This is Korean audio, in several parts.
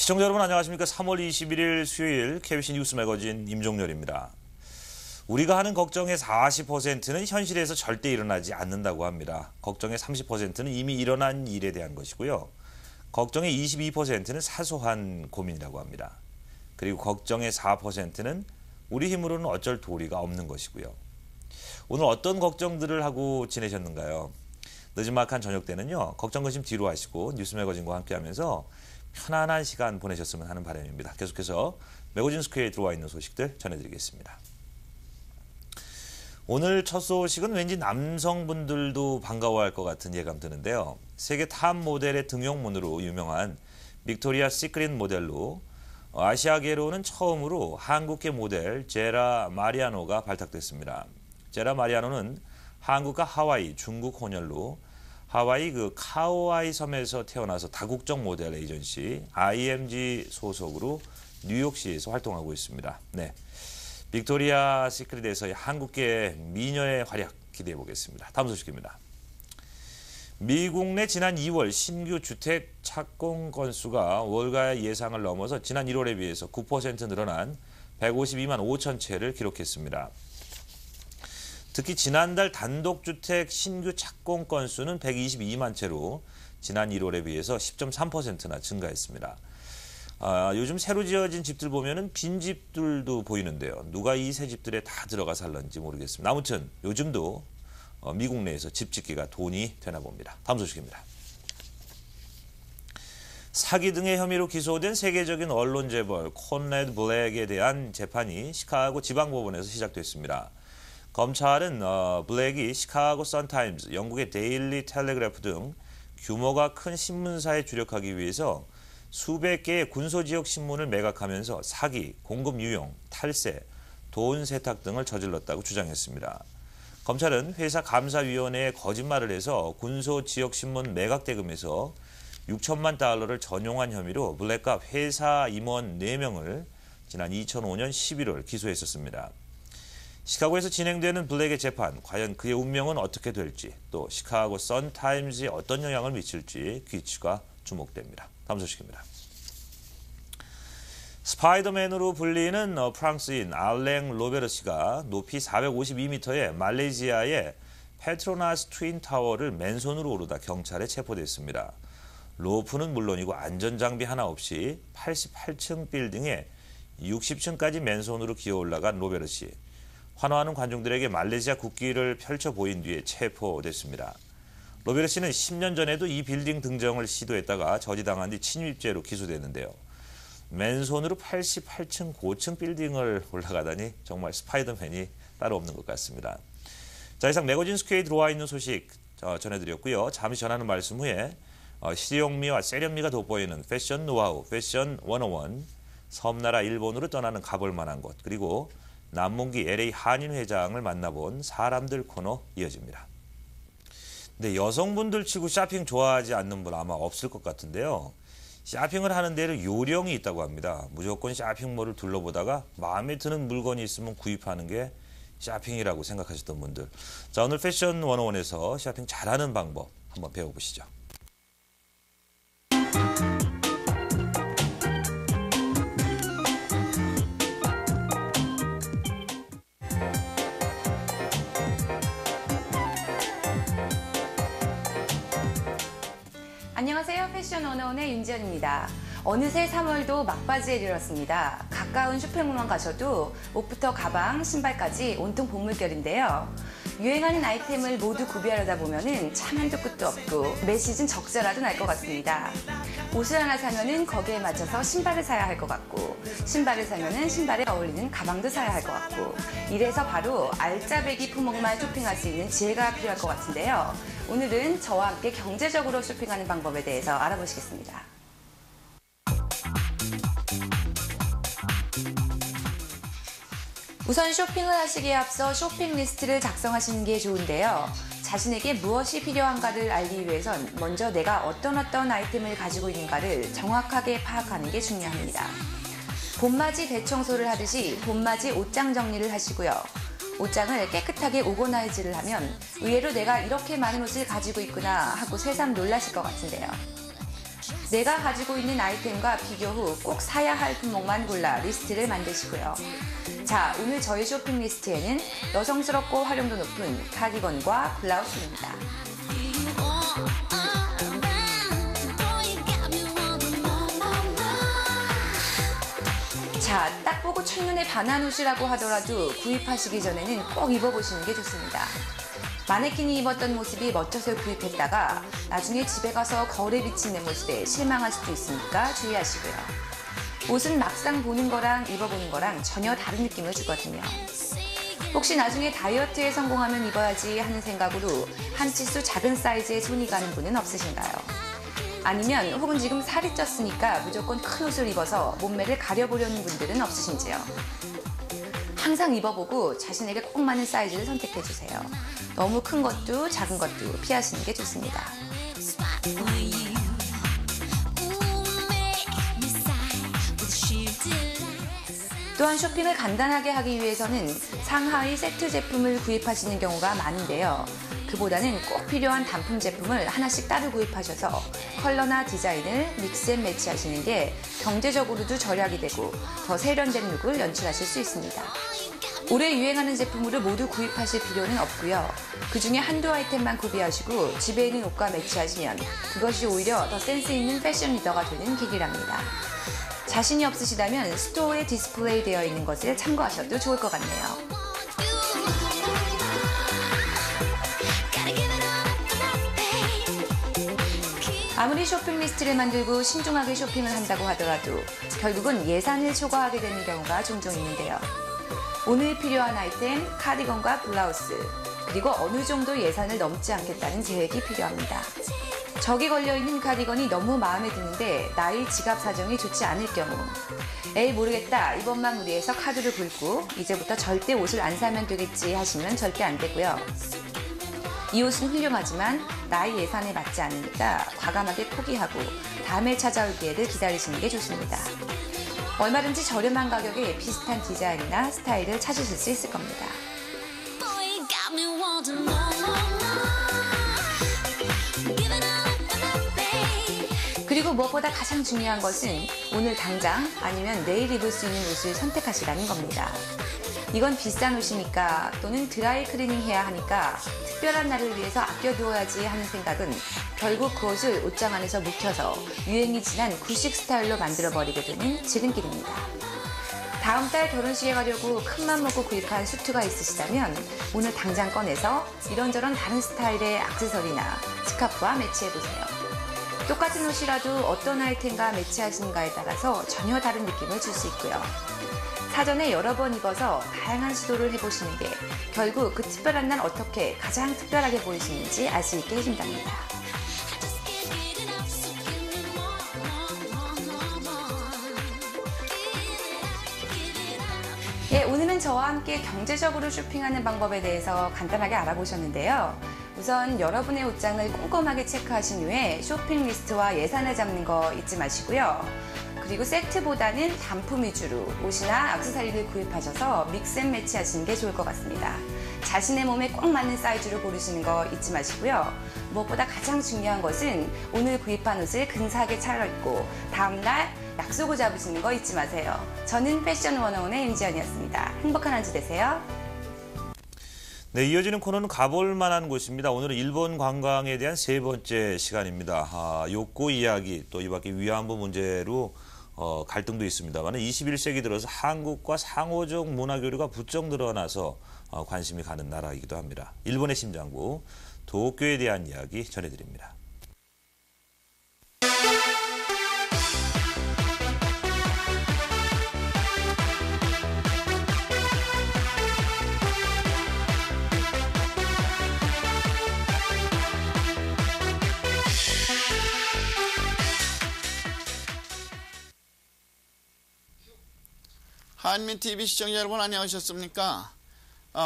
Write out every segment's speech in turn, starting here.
시청자 여러분 안녕하십니까. 3월 21일 수요일 KBC 뉴스 매거진 임종렬입니다. 우리가 하는 걱정의 40%는 현실에서 절대 일어나지 않는다고 합니다. 걱정의 30%는 이미 일어난 일에 대한 것이고요. 걱정의 22%는 사소한 고민이라고 합니다. 그리고 걱정의 4%는 우리 힘으로는 어쩔 도리가 없는 것이고요. 오늘 어떤 걱정들을 하고 지내셨는가요? 늦은막한 저녁 때는요. 걱정 근심 뒤로 하시고 뉴스 매거진과 함께하면서 편안한 시간 보내셨으면 하는 바람입니다. 계속해서 매거진 스퀘어에 들어와 있는 소식들 전해드리겠습니다. 오늘 첫 소식은 왠지 남성분들도 반가워할 것 같은 예감 드는데요. 세계 탑 모델의 등용문으로 유명한 빅토리아 시크릿 모델로 아시아계로는 처음으로 한국계 모델 제라 마리아노가 발탁됐습니다. 제라 마리아노는 한국과 하와이, 중국 혼혈로 하와이 카오아이 섬에서 태어나서 다국적 모델 에이전시 IMG 소속으로 뉴욕시에서 활동하고 있습니다. 네, 빅토리아 시크릿에서의 한국계 미녀의 활약 기대해 보겠습니다. 다음 소식입니다. 미국 내 지난 2월 신규 주택 착공 건수가 월가의 예상을 넘어서 지난 1월에 비해서 9% 늘어난 152만 5천 채를 기록했습니다. 특히 지난달 단독주택 신규 착공 건수는 122만 채로 지난 1월에 비해서 10.3%나 증가했습니다. 요즘 새로 지어진 집들 보면은 빈 집들도 보이는데요. 누가 이 새 집들에 다 들어가 살런지 모르겠습니다. 아무튼 요즘도 미국 내에서 집 짓기가 돈이 되나 봅니다. 다음 소식입니다. 사기 등의 혐의로 기소된 세계적인 언론 재벌 콘래드 블랙에 대한 재판이 시카고 지방법원에서 시작됐습니다. 검찰은 블랙이 시카고 선타임즈, 영국의 데일리 텔레그래프 등 규모가 큰 신문사에 주력하기 위해서 수백 개의 군소지역 신문을 매각하면서 사기, 공급 유용, 탈세, 돈 세탁 등을 저질렀다고 주장했습니다. 검찰은 회사 감사위원회에 거짓말을 해서 군소지역 신문 매각 대금에서 6천만 달러를 전용한 혐의로 블랙과 회사 임원 4명을 지난 2005년 11월 기소했었습니다. 시카고에서 진행되는 블랙의 재판, 과연 그의 운명은 어떻게 될지, 또 시카고 선타임즈에 어떤 영향을 미칠지 귀추가 주목됩니다. 다음 소식입니다. 스파이더맨으로 불리는 프랑스인 알랭 로베르시가 높이 452m의 말레이시아의 페트로나스 트윈타워를 맨손으로 오르다 경찰에 체포됐습니다. 로프는 물론이고 안전장비 하나 없이 88층 빌딩에 60층까지 맨손으로 기어 올라간 로베르시. 환호하는 관중들에게 말레이시아 국기를 펼쳐 보인 뒤에 체포됐습니다. 로베르 씨는 10년 전에도 이 빌딩 등정을 시도했다가 저지당한 뒤 침입죄로 기소됐는데요. 맨손으로 88층 고층 빌딩을 올라가다니 정말 스파이더맨이 따로 없는 것 같습니다. 자, 이상 매거진 스퀘어에 들어와 있는 소식 전해드렸고요. 잠시 전하는 말씀 후에 실용미와 세련미가 돋보이는 패션 노하우, 패션 101, 섬나라 일본으로 떠나는 가볼 만한 곳, 그리고 남문기 LA 한인회장을 만나본 사람들 코너 이어집니다. 근데 여성분들 치고 쇼핑 좋아하지 않는 분 아마 없을 것 같은데요. 쇼핑을 하는 데는 요령이 있다고 합니다. 무조건 쇼핑몰을 둘러보다가 마음에 드는 물건이 있으면 구입하는 게 쇼핑이라고 생각하셨던 분들. 자, 오늘 패션 101에서 쇼핑 잘하는 방법 한번 배워보시죠. 안녕하세요. 패션 101의 윤지연입니다. 어느새 3월도 막바지에 이르렀습니다. 가까운 쇼핑몰만 가셔도 옷부터 가방, 신발까지 온통 봄물결인데요. 유행하는 아이템을 모두 구비하려다 보면은 참 한도 끝도 없고 매 시즌 적자라도 날 것 같습니다. 옷을 하나 사면은 거기에 맞춰서 신발을 사야 할 것 같고, 신발을 사면은 신발에 어울리는 가방도 사야 할 것 같고, 이래서 바로 알짜배기 품목만 쇼핑할 수 있는 지혜가 필요할 것 같은데요. 오늘은 저와 함께 경제적으로 쇼핑하는 방법에 대해서 알아보시겠습니다. 우선 쇼핑을 하시기에 앞서 쇼핑 리스트를 작성하시는 게 좋은데요. 자신에게 무엇이 필요한가를 알기 위해선 먼저 내가 어떤 아이템을 가지고 있는가를 정확하게 파악하는 게 중요합니다. 봄맞이 대청소를 하듯이 봄맞이 옷장 정리를 하시고요. 옷장을 깨끗하게 오거나이즈를 하면 의외로 내가 이렇게 많은 옷을 가지고 있구나 하고 새삼 놀라실 것 같은데요. 내가 가지고 있는 아이템과 비교 후 꼭 사야 할 품목만 골라 리스트를 만드시고요. 자, 오늘 저희 쇼핑 리스트에는 여성스럽고 활용도 높은 카디건과 블라우스입니다. 자, 딱 보고 첫눈에 반한 옷이라고 하더라도 구입하시기 전에는 꼭 입어보시는 게 좋습니다. 마네킹이 입었던 모습이 멋져서 구입했다가 나중에 집에 가서 거울에 비친 내 모습에 실망할 수도 있으니까 주의하시고요. 옷은 막상 보는 거랑 입어보는 거랑 전혀 다른 느낌을 주거든요. 혹시 나중에 다이어트에 성공하면 입어야지 하는 생각으로 한 치수 작은 사이즈에 손이 가는 분은 없으신가요? 아니면 혹은 지금 살이 쪘으니까 무조건 큰 옷을 입어서 몸매를 가려보려는 분들은 없으신지요? 항상 입어보고 자신에게 꼭 맞는 사이즈를 선택해주세요. 너무 큰 것도 작은 것도 피하시는 게 좋습니다. 또한 쇼핑을 간단하게 하기 위해서는 상하의 세트 제품을 구입하시는 경우가 많은데요. 그보다는 꼭 필요한 단품 제품을 하나씩 따로 구입하셔서 컬러나 디자인을 믹스앤매치 하시는 게 경제적으로도 절약이 되고 더 세련된 룩을 연출하실 수 있습니다. 올해 유행하는 제품으로 모두 구입하실 필요는 없고요. 그중에 한두 아이템만 구비하시고 집에 있는 옷과 매치하시면 그것이 오히려 더 센스 있는 패션 리더가 되는 길이랍니다. 자신이 없으시다면 스토어에 디스플레이 되어 있는 것을 참고하셔도 좋을 것 같네요. 아무리 쇼핑 리스트를 만들고 신중하게 쇼핑을 한다고 하더라도 결국은 예산을 초과하게 되는 경우가 종종 있는데요. 오늘 필요한 아이템, 카디건과 블라우스, 그리고 어느 정도 예산을 넘지 않겠다는 계획이 필요합니다. 적이 걸려있는 카디건이 너무 마음에 드는데 나의 지갑 사정이 좋지 않을 경우, 에이 모르겠다, 이번만 무리해서 카드를 긁고 이제부터 절대 옷을 안 사면 되겠지 하시면 절대 안 되고요. 이 옷은 훌륭하지만 나의 예산에 맞지 않으니까 과감하게 포기하고 다음에 찾아올 기회를 기다리시는 게 좋습니다. 얼마든지 저렴한 가격에 비슷한 디자인이나 스타일을 찾으실 수 있을 겁니다. 그리고 무엇보다 가장 중요한 것은 오늘 당장 아니면 내일 입을 수 있는 옷을 선택하시라는 겁니다. 이건 비싼 옷이니까 또는 드라이 클리닝 해야 하니까 특별한 날을 위해서 아껴두어야지 하는 생각은 결국 그 옷을 옷장 안에서 묵혀서 유행이 지난 구식 스타일로 만들어버리게 되는 지름길입니다. 다음 달 결혼식에 가려고 큰맘 먹고 구입한 수트가 있으시다면 오늘 당장 꺼내서 이런저런 다른 스타일의 액세서리나 스카프와 매치해보세요. 똑같은 옷이라도 어떤 아이템과 매치하시는가에 따라서 전혀 다른 느낌을 줄 수 있고요. 사전에 여러 번 입어서 다양한 시도를 해보시는 게 결국 그 특별한 날 어떻게 가장 특별하게 보이시는지 알 수 있게 해준답니다. 예, 오늘은 저와 함께 경제적으로 쇼핑하는 방법에 대해서 간단하게 알아보셨는데요. 우선 여러분의 옷장을 꼼꼼하게 체크하신 후에 쇼핑 리스트와 예산을 잡는 거 잊지 마시고요. 그리고 세트보다는 단품 위주로 옷이나 액세서리를 구입하셔서 믹스앤매치 하시는 게 좋을 것 같습니다. 자신의 몸에 꼭 맞는 사이즈로 고르시는 거 잊지 마시고요. 무엇보다 가장 중요한 것은 오늘 구입한 옷을 근사하게 차려입고 다음날 약속을 잡으시는 거 잊지 마세요. 저는 패션 101의 임지연이었습니다. 행복한 한 주 되세요. 네, 이어지는 코너는 가볼 만한 곳입니다. 오늘은 일본 관광에 대한 세 번째 시간입니다. 욕구 이야기, 또 이 밖에 위안부 문제로 갈등도 있습니다만 21세기 들어서 한국과 상호적 문화교류가 부쩍 늘어나서 관심이 가는 나라이기도 합니다. 일본의 심장부, 도쿄에 대한 이야기 전해드립니다. 한민TV 시청자 여러분 안녕하셨습니까?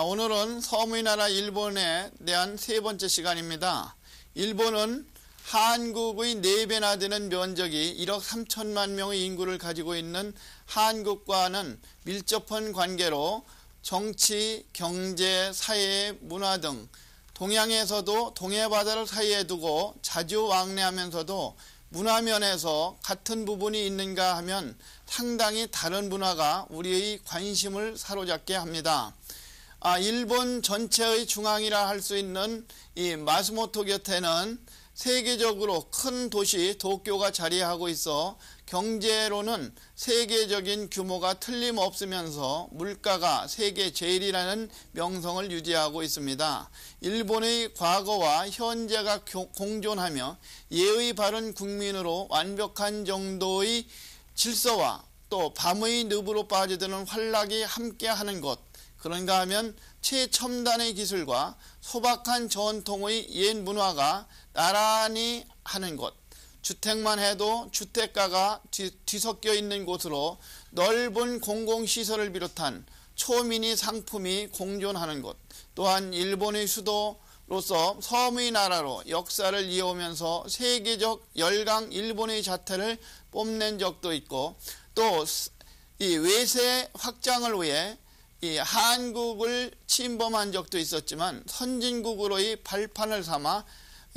오늘은 서구의 나라 일본에 대한 세 번째 시간입니다. 일본은 한국의 4배나 되는 면적이 1억 3천만 명의 인구를 가지고 있는 한국과는 밀접한 관계로 정치, 경제, 사회, 문화 등 동양에서도 동해바다를 사이에 두고 자주 왕래하면서도 문화면에서 같은 부분이 있는가 하면 상당히 다른 문화가 우리의 관심을 사로잡게 합니다. 일본 전체의 중앙이라 할 수 있는 이 마스모토 곁에는 세계적으로 큰 도시 도쿄가 자리하고 있어 경제로는 세계적인 규모가 틀림없으면서 물가가 세계 제일이라는 명성을 유지하고 있습니다. 일본의 과거와 현재가 공존하며 예의 바른 국민으로 완벽한 정도의 질서와 또 밤의 늪으로 빠져드는 환락이 함께하는 곳, 그런가 하면 최첨단의 기술과 소박한 전통의 옛 문화가 나란히 하는 곳, 주택만 해도 주택가가 뒤섞여 있는 곳으로 넓은 공공시설을 비롯한 초미니 상품이 공존하는 곳, 또한 일본의 수도로서 섬의 나라로 역사를 이어오면서 세계적 열강 일본의 자태를 뽐낸 적도 있고, 또 이 외세 확장을 위해 이 한국을 침범한 적도 있었지만 선진국으로의 발판을 삼아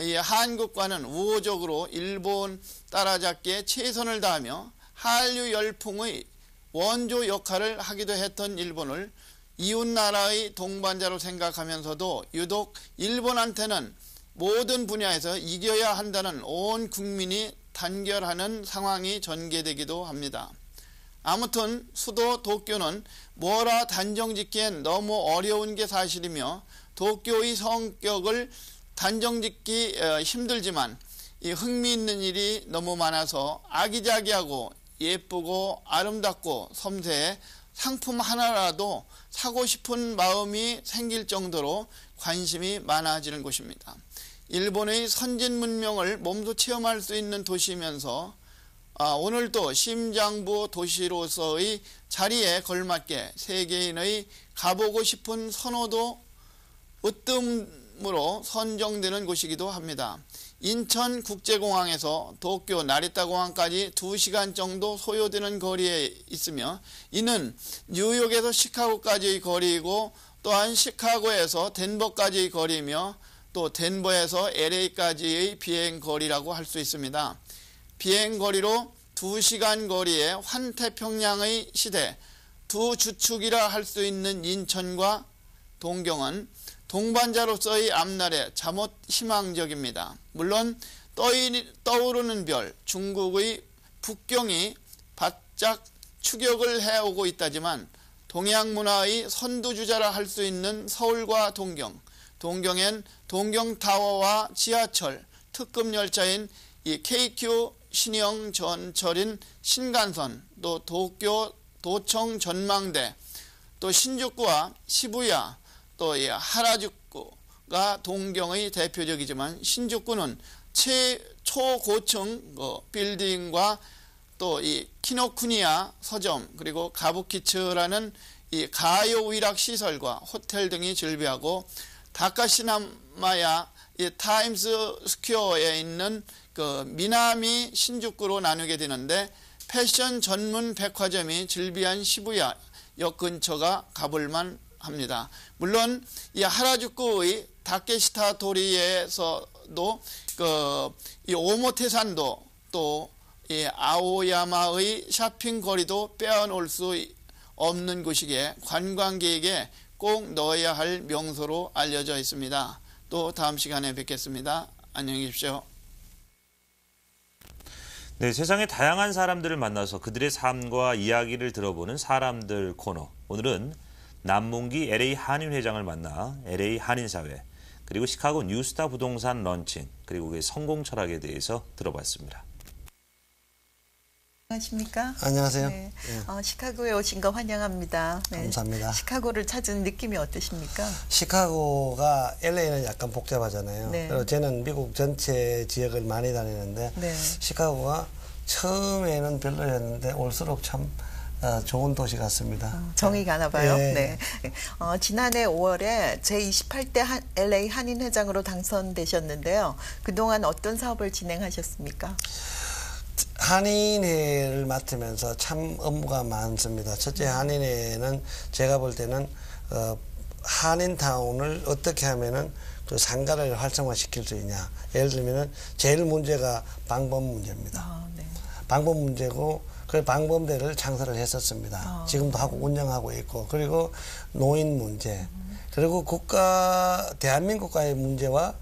이 한국과는 우호적으로 일본 따라잡기에 최선을 다하며 한류 열풍의 원조 역할을 하기도 했던 일본을 이웃나라의 동반자로 생각하면서도 유독 일본한테는 모든 분야에서 이겨야 한다는 온 국민이 단결하는 상황이 전개되기도 합니다. 아무튼 수도 도쿄는 뭐라 단정짓기엔 너무 어려운 게 사실이며 도쿄의 성격을 단정짓기 힘들지만 이 흥미있는 일이 너무 많아서 아기자기하고 예쁘고 아름답고 섬세해 상품 하나라도 사고 싶은 마음이 생길 정도로 관심이 많아지는 곳입니다. 일본의 선진 문명을 몸소 체험할 수 있는 도시이면서 오늘도 심장부 도시로서의 자리에 걸맞게 세계인의 가보고 싶은 선호도 으뜸으로 선정되는 곳이기도 합니다. 인천국제공항에서 도쿄 나리타공항까지 2시간 정도 소요되는 거리에 있으며 이는 뉴욕에서 시카고까지의 거리이고 또한 시카고에서 덴버까지의 거리이며 또 덴버에서 LA까지의 비행거리라고 할 수 있습니다. 비행거리로 2시간 거리에 환태평양의 시대 두 주축이라 할 수 있는 인천과 동경은 동반자로서의 앞날에 잠옷 희망적입니다. 물론 떠오르는 별 중국의 북경이 바짝 추격을 해오고 있다지만 동양 문화의 선두주자라 할 수 있는 서울과 동경엔 동경타워와 지하철, 특급 열차인 이 KQ 신형 전철인 신간선, 또 도쿄 도청 전망대, 또 신주쿠와 시부야, 또 이 하라주쿠가 동경의 대표적이지만 신주쿠는 초고층 빌딩과 또 이 키노쿠니야 서점 그리고 가부키츠라는 이 가요 위락 시설과 호텔 등이 즐비하고 다카시나마야 이 타임스 스퀘어에 있는 그 미나미 신주쿠로 나누게 되는데 패션 전문 백화점이 즐비한 시부야 역 근처가 가볼만 합니다. 물론 이 하라주쿠의 다케시타 도리에서도 이 오모테산도 또 이 아오야마의 쇼핑 거리도 빼어놓을 수 없는 곳이기에 관광객에게 꼭 넣어야 할 명소로 알려져 있습니다. 또 다음 시간에 뵙겠습니다. 안녕히 계십시오. 네, 세상의 다양한 사람들을 만나서 그들의 삶과 이야기를 들어보는 사람들 코너. 오늘은 남문기 LA 한인 회장을 만나 LA 한인사회, 그리고 시카고 뉴스타 부동산 런칭, 그리고 그의 성공 철학에 대해서 들어봤습니다. 안녕하십니까? 안녕하세요. 네. 시카고에 오신 거 환영합니다. 네. 감사합니다. 시카고를 찾은 느낌이 어떠십니까? 시카고가 LA는 약간 복잡하잖아요. 네. 그리고 저는 미국 전체 지역을 많이 다니는데 네. 시카고가 처음에는 별로였는데 올수록 참 좋은 도시 같습니다. 정이 가나 봐요. 네. 네. 지난해 5월에 제28대 LA 한인회장으로 당선되셨는데요. 그동안 어떤 사업을 진행하셨습니까? 한인회를 맡으면서 참 업무가 많습니다. 첫째, 한인회는 제가 볼 때는 한인타운을 어떻게 하면은 그 상가를 활성화시킬 수 있냐. 예를 들면은 제일 문제가 방범 문제입니다. 아, 네. 방범 문제고 그 방범대를 창설을 했었습니다. 지금도 하고 운영하고 있고 그리고 노인 문제 그리고 대한민국과의 문제와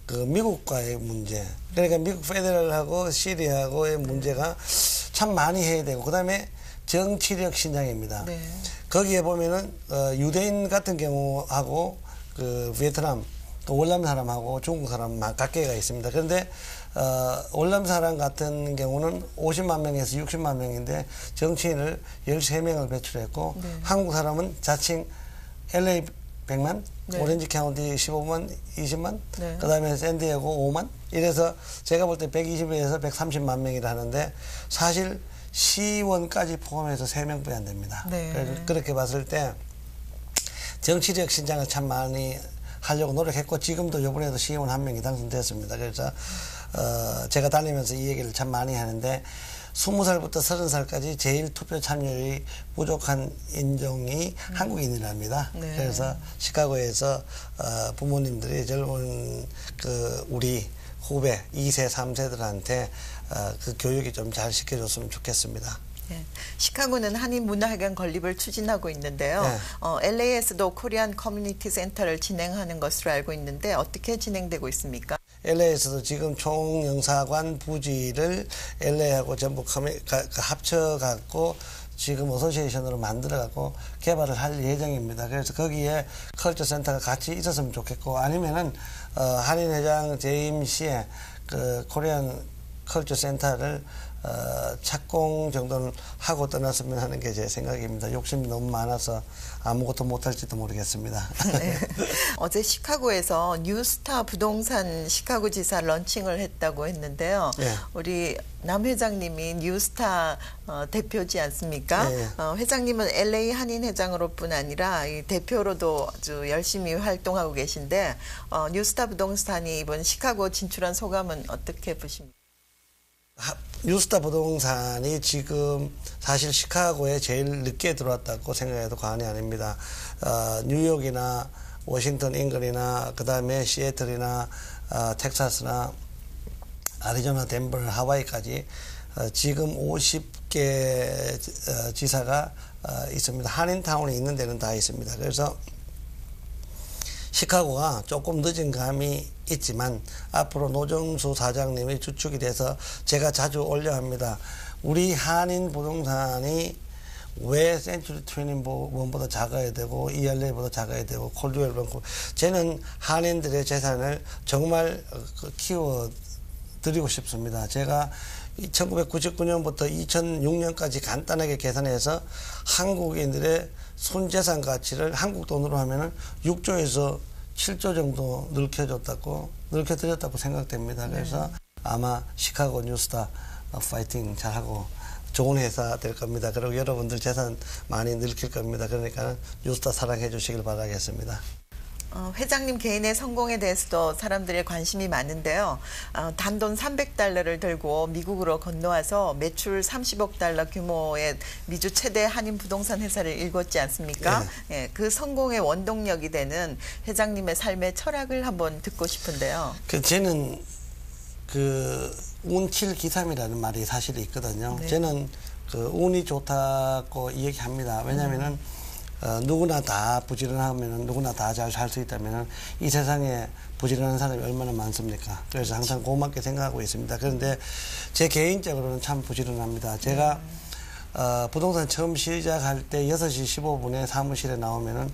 그 미국과의 문제 그러니까 미국 페더럴하고 시리아하고의 문제가 참 많이 해야 되고 그다음에 정치력 신장입니다. 네. 거기에 보면은 유대인 같은 경우하고 그 베트남 또 월남 사람하고 중국 사람 각계가 있습니다. 그런데 월남 사람 같은 경우는 50만 명에서 60만 명인데 정치인을 13명을 배출했고 네. 한국 사람은 자칭 LA 100만, 네. 오렌지 카운티 15만, 20만, 네. 그다음에 샌디에고 5만. 이래서 제가 볼 때 120에서 130만 명이라 하는데 사실 시의원까지 포함해서 3명뿐이 안 됩니다. 네. 그렇게 봤을 때 정치력 신장을 참 많이 하려고 노력했고 지금도 이번에도 시의원 1명이 당선됐습니다. 그래서 제가 다니면서 이 얘기를 참 많이 하는데 20살부터 30살까지 제일 투표 참여율이 부족한 인종이 한국인이랍니다. 네. 그래서 시카고에서 부모님들이 젊은 그 우리 후배 2세, 3세들한테 그 교육이 좀 잘 시켜줬으면 좋겠습니다. 네. 시카고는 한인 문화회관 건립을 추진하고 있는데요. 네. LA에서도 코리안 커뮤니티 센터를 진행하는 것으로 알고 있는데 어떻게 진행되고 있습니까? LA에서도 지금 총영사관 부지를 LA하고 전부 합쳐갖고 지금 어소시에이션으로 만들어갖고 개발을 할 예정입니다. 그래서 거기에 컬처 센터가 같이 있었으면 좋겠고 아니면은 한인회장 재임 시에 그 코리안 컬처 센터를 착공 정도는 하고 떠났으면 하는 게 제 생각입니다. 욕심이 너무 많아서 아무것도 못할지도 모르겠습니다. 네. 어제 시카고에서 뉴스타 부동산 시카고 지사 런칭을 했다고 했는데요. 네. 우리 남 회장님이 뉴스타 대표지 않습니까? 네. 회장님은 LA 한인 회장으로뿐 아니라 이 대표로도 아주 열심히 활동하고 계신데 뉴스타 부동산이 이번 시카고 진출한 소감은 어떻게 보십니까? 뉴스타 부동산이 지금 사실 시카고에 제일 늦게 들어왔다고 생각해도 과언이 아닙니다. 뉴욕이나 워싱턴, 잉글이나 그다음에 시애틀이나 텍사스나 아리조나, 덴버, 하와이까지 지금 50개 지사가 있습니다. 한인타운이 있는 데는 다 있습니다. 그래서 시카고가 조금 늦은 감이 있지만 앞으로 노정수 사장님이 주축이 돼서 제가 자주 올려합니다. 우리 한인 부동산이 왜 센츄리 21보다 작아야 되고 ELA보다 작아야 되고 콜드웰 뱅크 저는 한인들의 재산을 정말 키워드리고 싶습니다. 제가 1999년부터 2006년까지 간단하게 계산해서 한국인들의 손재산 가치를 한국 돈으로 하면은 6조에서 7조 정도 넓혀드렸다고 생각됩니다. 그래서 아마 시카고 뉴스타 파이팅 잘하고 좋은 회사 될 겁니다. 그리고 여러분들 재산 많이 늘릴 겁니다. 그러니까 뉴스타 사랑해 주시길 바라겠습니다. 회장님 개인의 성공에 대해서도 사람들의 관심이 많은데요. 단돈 $300를 들고 미국으로 건너와서 매출 30억 달러 규모의 미주 최대 한인 부동산 회사를 일궜지 않습니까? 네. 예, 그 성공의 원동력이 되는 회장님의 삶의 철학을 한번 듣고 싶은데요. 저는 운칠기삼이라는 말이 사실 있거든요. 네. 저는 운이 좋다고 이야기합니다. 왜냐하면은 누구나 다 부지런하면 누구나 다 잘 살 수 있다면 이 세상에 부지런한 사람이 얼마나 많습니까? 그래서 항상 고맙게 생각하고 있습니다. 그런데 제 개인적으로는 참 부지런합니다. 제가 부동산 처음 시작할 때 6시 15분에 사무실에 나오면은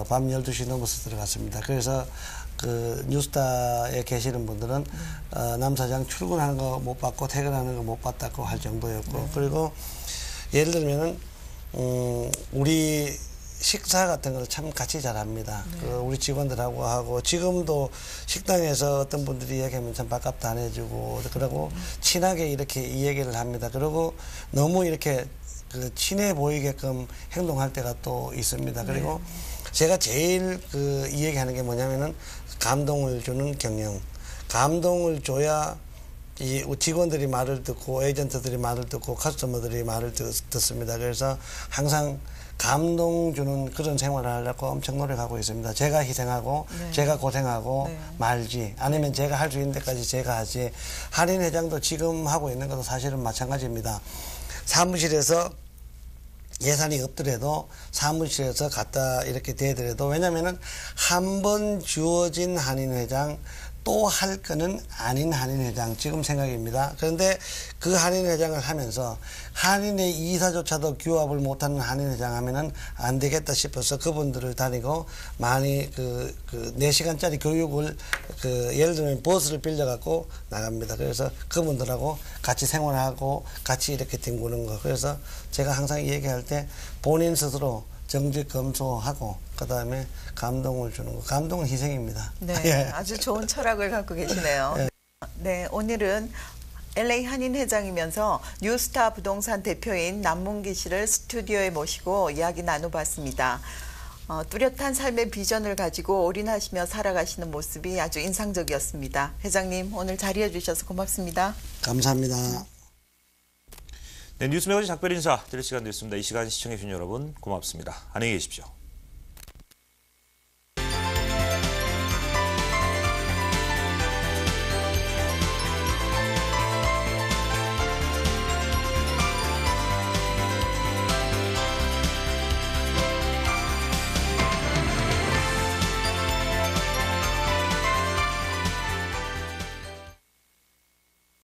밤 12시 넘어서 들어갔습니다. 그래서 그 뉴스타에 계시는 분들은 남 사장 출근하는 거 못 받고 퇴근하는 거 못 받다고 할 정도였고 그리고 예를 들면은 우리 식사 같은 걸 참 같이 잘합니다. 네. 우리 직원들하고 하고 지금도 식당에서 어떤 분들이 이야기하면 참 밥값도 안 해주고 그러고 친하게 이렇게 이 얘기를 합니다. 그리고 너무 이렇게 친해 보이게끔 행동할 때가 또 있습니다. 그리고 제가 제일 이 얘기하는 게 뭐냐면은 감동을 주는 경영. 감동을 줘야 이 직원들이 말을 듣고 에이전트들이 말을 듣고 커스터머들이 말을 듣습니다. 그래서 항상 감동 주는 그런 생활을 하려고 엄청 노력하고 있습니다. 제가 희생하고 네. 제가 고생하고 네. 말지 아니면 제가 할 수 있는 데까지 제가 하지. 한인회장도 지금 하고 있는 것도 사실은 마찬가지입니다. 사무실에서 예산이 없더라도 사무실에서 갖다 이렇게 대더라도 왜냐면은 한 번 주어진 한인회장 또 할 거는 아닌 한인회장 지금 생각입니다. 그런데 그 한인회장을 하면서 한인의 이사조차도 규합을 못하는 한인회장 하면은 안 되겠다 싶어서 그분들을 다니고 많이 그 4시간짜리 교육을 예를 들면 버스를 빌려갖고 나갑니다. 그래서 그분들하고 같이 생활하고 같이 이렇게 뒹구는 거. 그래서 제가 항상 얘기할 때 본인 스스로 정직 검소하고 그다음에 감동을 주는 거. 감동은 희생입니다. 네, 예. 아주 좋은 철학을 갖고 계시네요. 네, 오늘은 LA 한인회장이면서 뉴스타 부동산 대표인 남문기 씨를 스튜디오에 모시고 이야기 나눠봤습니다. 뚜렷한 삶의 비전을 가지고 올인하시며 살아가시는 모습이 아주 인상적이었습니다. 회장님, 오늘 자리해 주셔서 고맙습니다. 감사합니다. 네, 뉴스 매거진 작별 인사 드릴 시간 됐습니다. 이 시간 시청해주신 여러분 고맙습니다. 안녕히 계십시오.